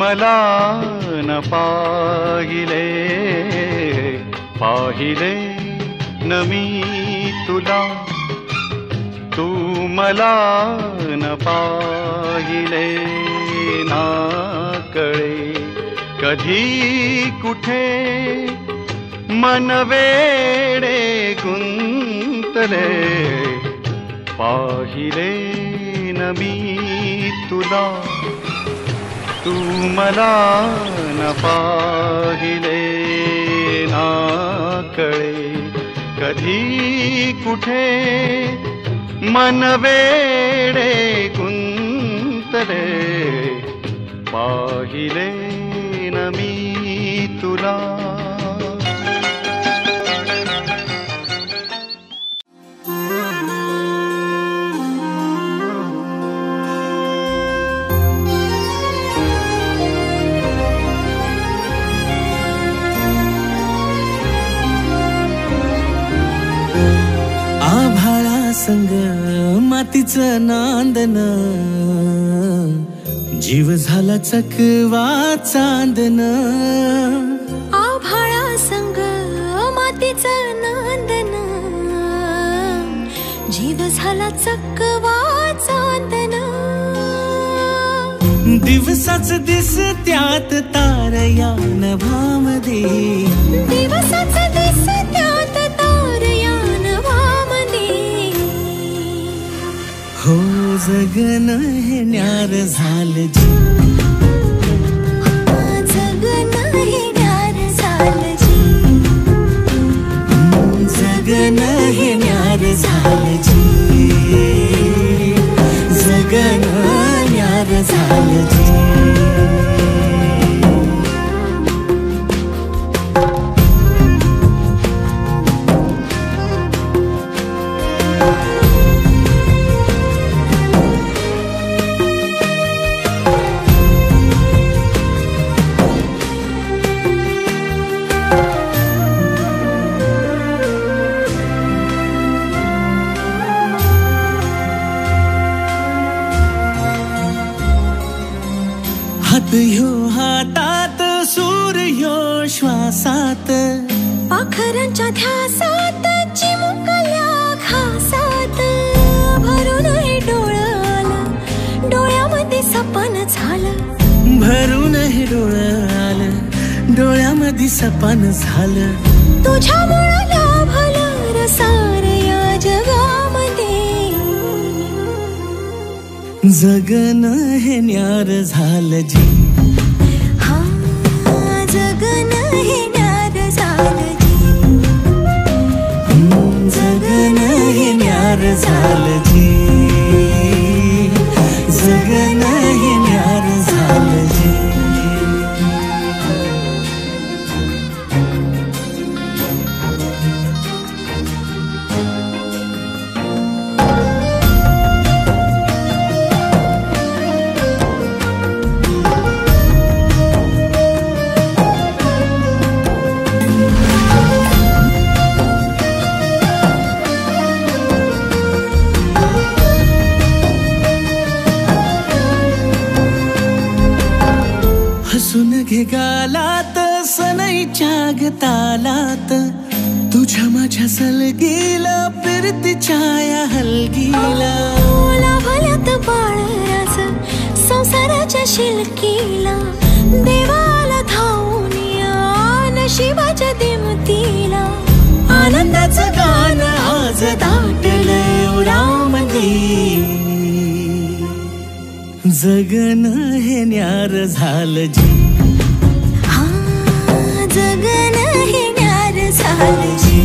मला न पाहिले, पाहिले न मी तुला, तू मला न पाहिले ना कळे कधी कुठे मन वेडे गुंतले, पाहिले न मी तुला, तू मला न पाहिले ना कळे कधी कुठे मन वेडे गुंतले, पाहिले न मी तुला. संग मातीचं नांदन, जीव झाला चकवा चांदन. आभाळा संग मातीचं नांदन, जीव झाला चकवा चांदन. दिवसाच दिस त्यात तारया नभामध्ये, दिवसाच दिस त्यात तारया नभामध्ये. हो जगन हे न्यार झालं जी, जगन हे न्यार झालं जी, जगन हे न्यार झालं जी, जगन न्यार झालं जी. हात ह्यो हातात, सूर ह्यो श्वासात, पाखरांच्या ध्यासात, चिमुकल्या घासात. भरून हे डोळं आलं, डोळ्यामध्ये सपन झालं, भरून हे डोळं आलं, डोळ्यामध्ये सपन झालं. तुझ्यामुळं लाभलं रसार या जगामध्ये, जगन हे न्यार झालं जी, हा जगन हे न्यार झालं जी, जगन हे न्यार झालं जी, जगन हे न्यार झालं जी. हसून घे गालात, सनईच्या गतालात, तुझ्या माझ्या सलगीला, फिरतीच्या या हलगीला. लाभल्यात बाळराज संसाराच्या शिलकीला, देवाला धावून या नशिबाच्या दिमतीला. आनंदाचं गाणं आज दाटलं उरामध्ये, जगन हे न्यार झालं जी, हा जगन हे न्यार झालं जी,